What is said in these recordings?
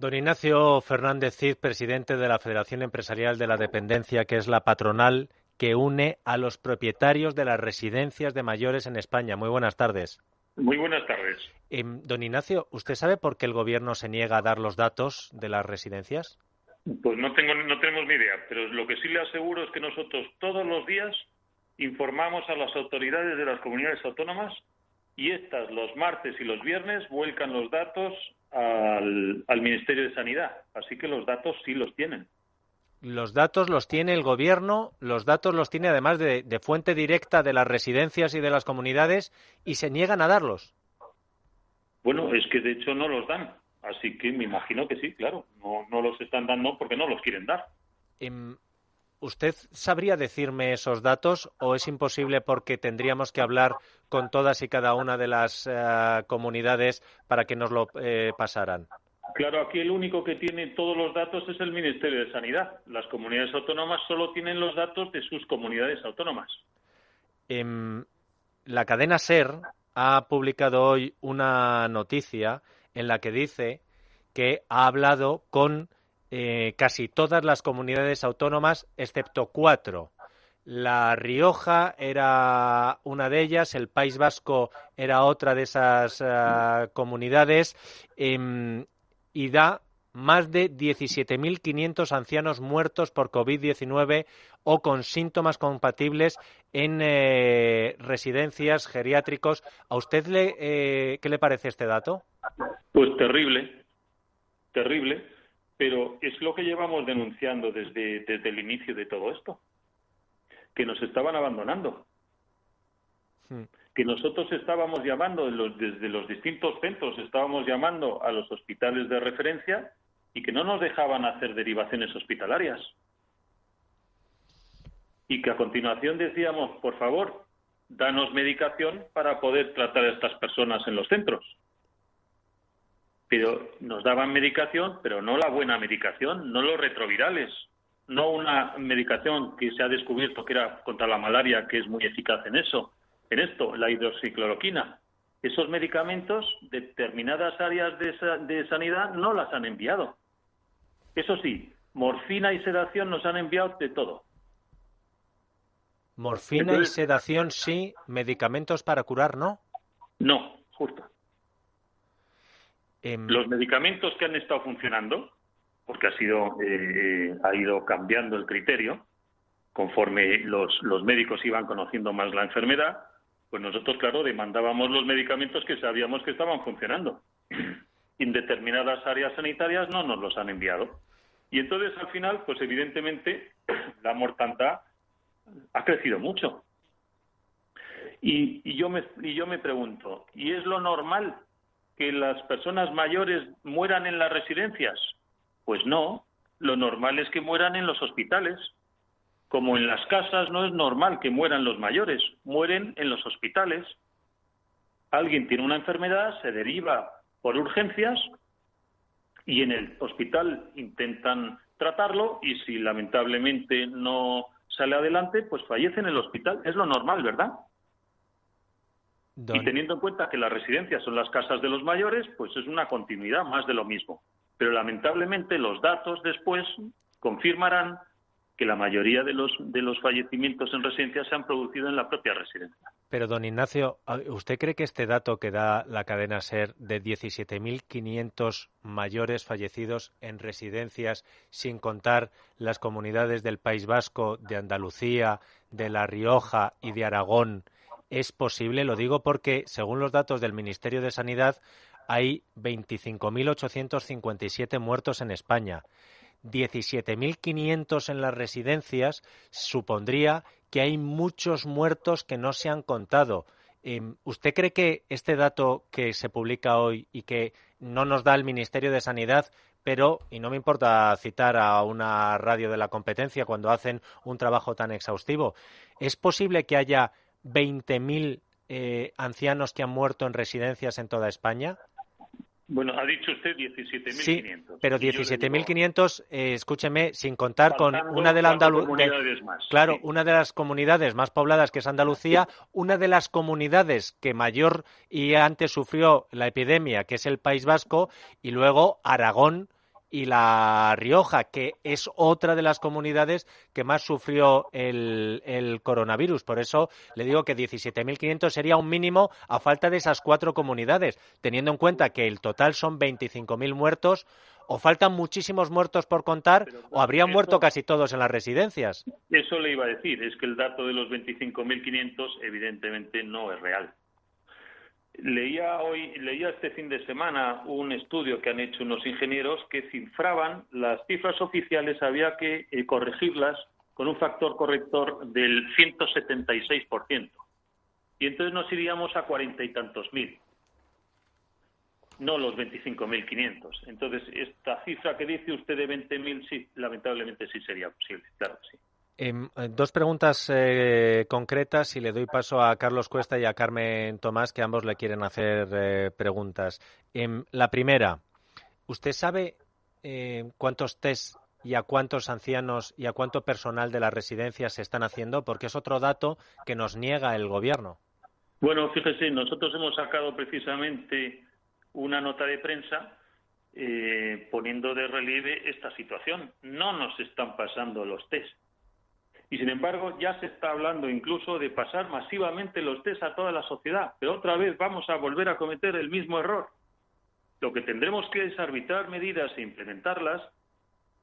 Don Ignacio Fernández Cid, presidente de la Federación Empresarial de la Dependencia, que es la patronal que une a los propietarios de las residencias de mayores en España. Muy buenas tardes. Muy buenas tardes. Don Ignacio, ¿usted sabe por qué el Gobierno se niega a dar los datos de las residencias? Pues no tenemos ni idea, pero lo que sí le aseguro es que nosotros todos los días informamos a las autoridades de las comunidades autónomas y estas los martes y los viernes vuelcan los datos al Ministerio de Sanidad. Así que los datos sí los tienen. Los datos los tiene el Gobierno, los datos los tiene además de fuente directa de las residencias y de las comunidades y se niegan a darlos. Bueno, es que de hecho no los dan. Así que me imagino que sí, claro. No los están dando porque no los quieren dar. ¿Usted sabría decirme esos datos o es imposible porque tendríamos que hablar con todas y cada una de las comunidades para que nos lo pasaran? Claro, aquí el único que tiene todos los datos es el Ministerio de Sanidad. Las comunidades autónomas solo tienen los datos de sus comunidades autónomas. La cadena SER ha publicado hoy una noticia en la que dice que ha hablado con casi todas las comunidades autónomas, excepto 4. La Rioja era una de ellas, el País Vasco era otra de esas comunidades, y da más de 17.500 ancianos muertos por COVID-19 o con síntomas compatibles en residencias geriátricos. ¿A usted qué le parece este dato? Pues terrible, pero es lo que llevamos denunciando desde el inicio de todo esto, que nos estaban abandonando. Que nosotros estábamos llamando desde los distintos centros, estábamos llamando a los hospitales de referencia y que no nos dejaban hacer derivaciones hospitalarias. Y que a continuación decíamos, por favor, danos medicación para poder tratar a estas personas en los centros. Pero nos daban medicación, pero no la buena medicación, no los retrovirales, no una medicación que se ha descubierto que era contra la malaria, que es muy eficaz en esto, la hidroxicloroquina. Esos medicamentos, determinadas áreas de sanidad no las han enviado. Eso sí, morfina y sedación nos han enviado de todo. Morfina y sedación sí, medicamentos para curar no. No, justo. Los medicamentos que han estado funcionando, porque ha ido cambiando el criterio, conforme los médicos iban conociendo más la enfermedad, pues nosotros, claro, demandábamos los medicamentos que sabíamos que estaban funcionando. En determinadas áreas sanitarias no nos los han enviado. Y entonces, al final, pues evidentemente, la mortandad ha crecido mucho. Y yo me pregunto, ¿y es lo normal que las personas mayores mueran en las residencias? Pues no, lo normal es que mueran en los hospitales. Como en las casas no es normal que mueran los mayores, mueren en los hospitales. Alguien tiene una enfermedad, se deriva por urgencias y en el hospital intentan tratarlo y si lamentablemente no sale adelante, pues fallece en el hospital. Es lo normal, ¿verdad? Y teniendo en cuenta que las residencias son las casas de los mayores, pues es una continuidad más de lo mismo. Pero lamentablemente los datos después confirmarán que la mayoría de los fallecimientos en residencias se han producido en la propia residencia. Pero, don Ignacio, ¿usted cree que este dato que da la cadena SER de 17.500 mayores fallecidos en residencias, sin contar las comunidades del País Vasco, de Andalucía, de La Rioja y de Aragón, es posible? Lo digo porque, según los datos del Ministerio de Sanidad, hay 25.857 muertos en España. 17.500 en las residencias supondría que hay muchos muertos que no se han contado. ¿Usted cree que este dato que se publica hoy y que no nos da el Ministerio de Sanidad, pero, y no me importa citar a una radio de la competencia cuando hacen un trabajo tan exhaustivo, es posible que haya 20.000 ancianos que han muerto en residencias en toda España? Bueno, ha dicho usted 17.500. Sí, pero 17.500, escúcheme, sin contar con una de las claro, una de las comunidades más pobladas que es Andalucía, una de las comunidades que mayor y antes sufrió la epidemia, que es el País Vasco, y luego Aragón y La Rioja, que es otra de las comunidades que más sufrió el coronavirus. Por eso le digo que 17.500 sería un mínimo a falta de esas 4 comunidades, teniendo en cuenta que el total son 25.000 muertos. O faltan muchísimos muertos por contar, Pero o claro, habrían muerto casi todos en las residencias. eso le iba a decir, es que el dato de los 25.500 evidentemente no es real. Leía este fin de semana un estudio que han hecho unos ingenieros que cifraban las cifras oficiales, había que corregirlas con un factor corrector del 176%. Y entonces nos iríamos a 40 y tantos mil, no los 25.500. Entonces, esta cifra que dice usted de 20.000, sí, lamentablemente sí sería posible, claro que sí. 2 preguntas concretas y le doy paso a Carlos Cuesta y a Carmen Tomás, que ambos le quieren hacer preguntas. La primera, ¿usted sabe cuántos test y a cuántos ancianos y a cuánto personal de las residencias se están haciendo? Porque es otro dato que nos niega el Gobierno. Bueno, fíjese, nosotros hemos sacado precisamente una nota de prensa poniendo de relieve esta situación. No nos están pasando los test. Y sin embargo, ya se está hablando incluso de pasar masivamente los test a toda la sociedad. Pero otra vez vamos a volver a cometer el mismo error. Lo que tendremos que es arbitrar medidas e implementarlas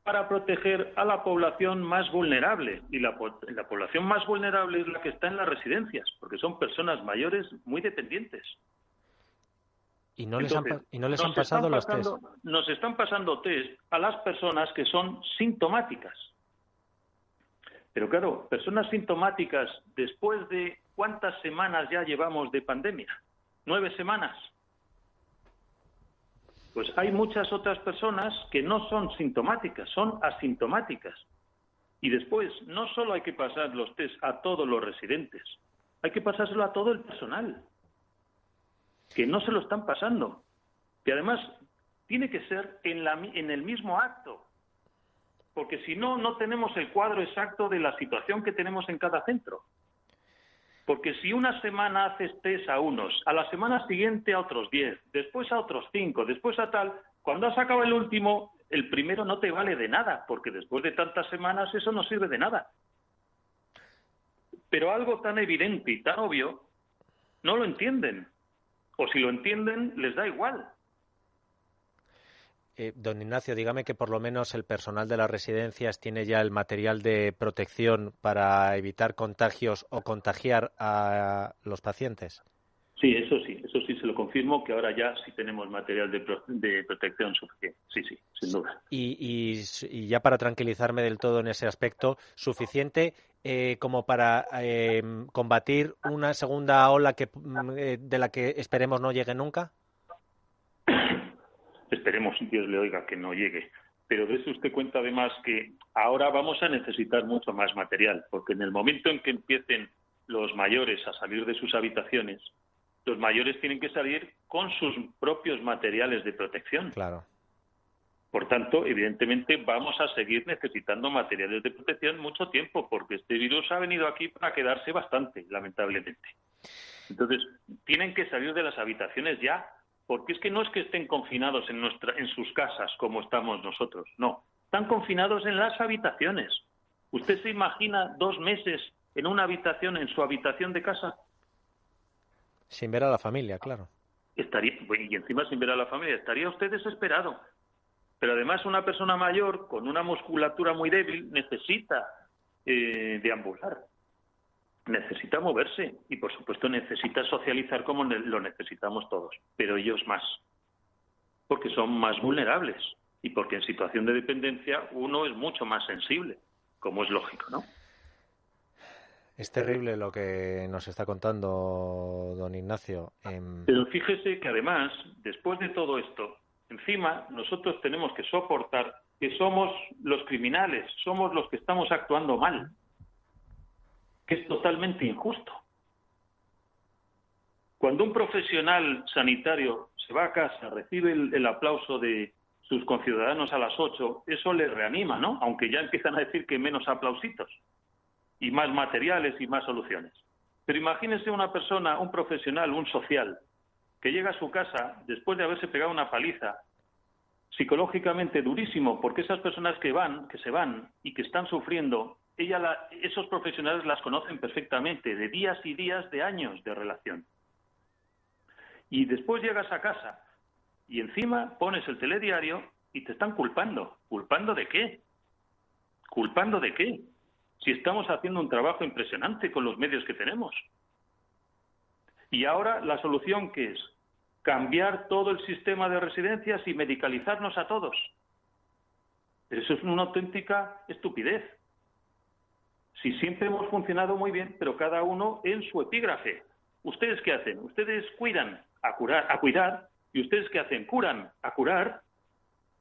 para proteger a la población más vulnerable. Y la población más vulnerable es la que está en las residencias, porque son personas mayores muy dependientes. ¿Y no les han pasado los test? Nos están pasando test a las personas que son sintomáticas. Pero claro, personas sintomáticas, después de ¿cuántas semanas ya llevamos de pandemia? 9 semanas. Pues hay muchas otras personas que no son sintomáticas, son asintomáticas. Y después, no solo hay que pasar los test a todos los residentes, hay que pasárselo a todo el personal, que no se lo están pasando. Y además, tiene que ser en el mismo acto. Porque si no, no tenemos el cuadro exacto de la situación que tenemos en cada centro. Porque si una semana haces test a unos, a la semana siguiente a otros 10, después a otros 5, después a tal, cuando has acabado el último, el primero no te vale de nada, porque después de tantas semanas eso no sirve de nada. Pero algo tan evidente y tan obvio, no lo entienden. O si lo entienden, les da igual. Don Ignacio, dígame que por lo menos el personal de las residencias tiene ya el material de protección para evitar contagios o contagiar a los pacientes. Sí, eso sí se lo confirmo, que ahora ya sí tenemos material de protección suficiente. Sí, sin duda. Y ya para tranquilizarme del todo en ese aspecto, suficiente como para combatir una segunda ola de la que esperemos no llegue nunca. Esperemos, Dios le oiga, que no llegue. Pero dése usted cuenta además que ahora vamos a necesitar mucho más material, porque en el momento en que empiecen los mayores a salir de sus habitaciones, los mayores tienen que salir con sus propios materiales de protección. Claro. Por tanto, evidentemente vamos a seguir necesitando materiales de protección mucho tiempo, porque este virus ha venido aquí para quedarse bastante, lamentablemente. Entonces, tienen que salir de las habitaciones ya, porque es que no es que estén confinados en sus casas como estamos nosotros, no. Están confinados en las habitaciones. ¿Usted se imagina 2 meses en una habitación, en su habitación de casa? Sin ver a la familia, claro. Y encima sin ver a la familia, estaría usted desesperado. Pero además una persona mayor con una musculatura muy débil necesita deambular, necesita moverse y por supuesto necesita socializar como lo necesitamos todos, pero ellos más, porque son más vulnerables y porque en situación de dependencia uno es mucho más sensible, como es lógico, ¿no? Es terrible lo que nos está contando don Ignacio. Pero fíjese que además, después de todo esto, encima nosotros tenemos que soportar que somos los criminales, somos los que estamos actuando mal, que es totalmente injusto. Cuando un profesional sanitario se va a casa, recibe el aplauso de sus conciudadanos a las 8, eso le reanima, ¿no? Aunque ya empiezan a decir que menos aplausitos y más materiales y más soluciones. Pero imagínese una persona, un profesional, un social, que llega a su casa después de haberse pegado una paliza psicológicamente durísimo, porque esas personas que se van y que están sufriendo, esos profesionales las conocen perfectamente, de días y días, de años de relación. Y después llegas a casa y encima pones el telediario y te están culpando. ¿Culpando de qué? ¿Culpando de qué? Si estamos haciendo un trabajo impresionante con los medios que tenemos. Y ahora la solución, ¿qué es? Cambiar todo el sistema de residencias y medicalizarnos a todos. Eso es una auténtica estupidez. Si siempre hemos funcionado muy bien, pero cada uno en su epígrafe. ¿Ustedes qué hacen? Ustedes cuidan a cuidar, y ustedes qué hacen? Curan a curar.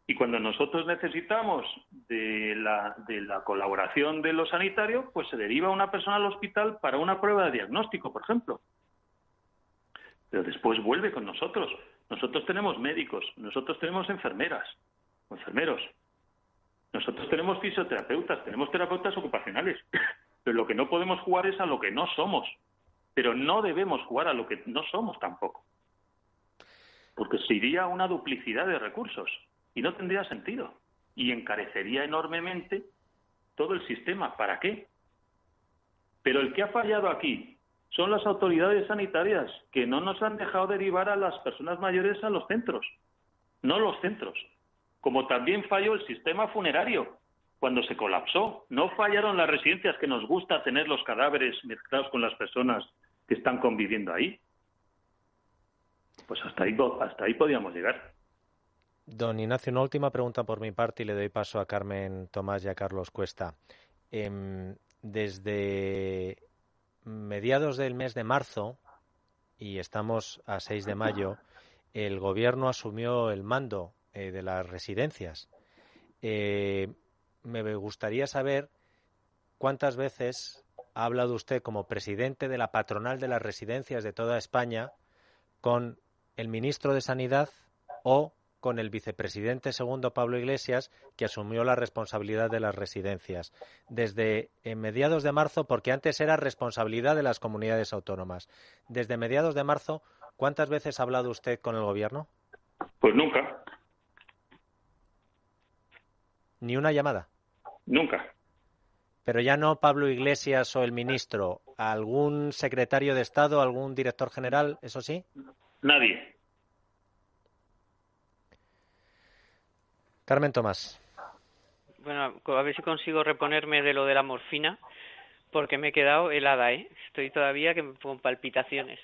Y cuando nosotros necesitamos de la colaboración de los sanitarios, pues se deriva una persona al hospital para una prueba de diagnóstico, por ejemplo. Pero después vuelve con nosotros. Nosotros tenemos médicos, nosotros tenemos enfermeras o enfermeros, nosotros tenemos fisioterapeutas, tenemos terapeutas ocupacionales. Pero lo que no podemos jugar es a lo que no somos. Pero no debemos jugar a lo que no somos tampoco. Porque se iría a una duplicidad de recursos y no tendría sentido. Y encarecería enormemente todo el sistema. ¿Para qué? Pero el que ha fallado aquí son las autoridades sanitarias, que no nos han dejado derivar a las personas mayores a los centros. No los centros. Como también falló el sistema funerario cuando se colapsó. No fallaron las residencias, que nos gusta tener los cadáveres mezclados con las personas que están conviviendo ahí. Pues hasta ahí podíamos llegar. Don Ignacio, una última pregunta por mi parte y le doy paso a Carmen Tomás y a Carlos Cuesta. Desde mediados del mes de marzo, y estamos a 6 de mayo, el Gobierno asumió el mando de las residencias. Me gustaría saber cuántas veces ha hablado usted como presidente de la patronal de las residencias de toda España con el ministro de Sanidad o con el vicepresidente segundo, Pablo Iglesias, que asumió la responsabilidad de las residencias. Desde mediados de marzo, porque antes era responsabilidad de las comunidades autónomas. Desde mediados de marzo, ¿cuántas veces ha hablado usted con el Gobierno? Pues nunca. ¿Ni una llamada? Nunca. Pero ya no Pablo Iglesias o el ministro, ¿algún secretario de Estado, algún director general, eso sí? Nadie. Carmen Tomás. Bueno, a ver si consigo reponerme de lo de la morfina, porque me he quedado helada, ¿eh? Estoy todavía con palpitaciones.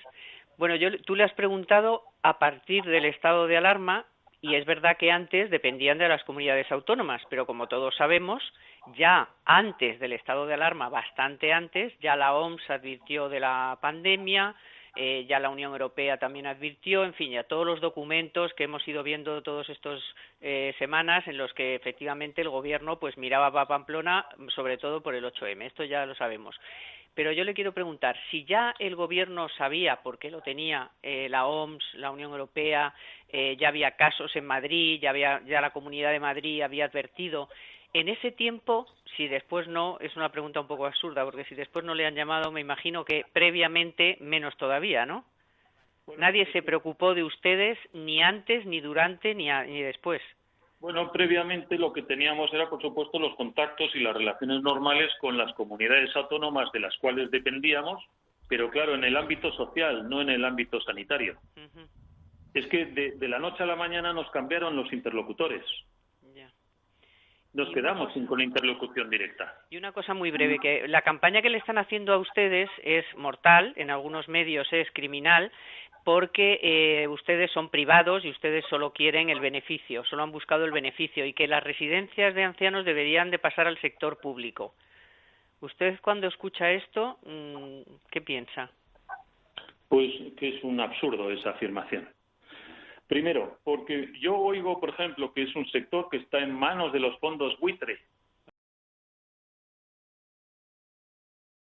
Bueno, tú le has preguntado a partir del estado de alarma, y es verdad que antes dependían de las comunidades autónomas, pero como todos sabemos, ya antes del estado de alarma, bastante antes, ya la OMS advirtió de la pandemia, ya la Unión Europea también advirtió, en fin, ya todos los documentos que hemos ido viendo todas estas semanas en los que efectivamente el Gobierno pues miraba para Pamplona, sobre todo por el 8M, esto ya lo sabemos. Pero yo le quiero preguntar, si ya el Gobierno sabía, porque lo tenía la OMS, la Unión Europea, ya había casos en Madrid, ya la Comunidad de Madrid había advertido, en ese tiempo, si después no, es una pregunta un poco absurda, porque si después no le han llamado, me imagino que previamente menos todavía, ¿no? Nadie se preocupó de ustedes ni antes, ni durante, ni después. Bueno, previamente lo que teníamos era, por supuesto, los contactos y las relaciones normales con las comunidades autónomas de las cuales dependíamos, pero claro, en el ámbito social, no en el ámbito sanitario. Uh-huh. Es que de la noche a la mañana nos cambiaron los interlocutores. Nos quedamos con la interlocución directa. Y una cosa muy breve, que la campaña que le están haciendo a ustedes es mortal, en algunos medios es criminal, porque ustedes son privados y ustedes solo quieren el beneficio, solo han buscado el beneficio, y que las residencias de ancianos deberían de pasar al sector público. ¿Usted cuando escucha esto, qué piensa? Pues que es un absurdo esa afirmación. Primero, porque yo oigo, por ejemplo, que es un sector que está en manos de los fondos buitre,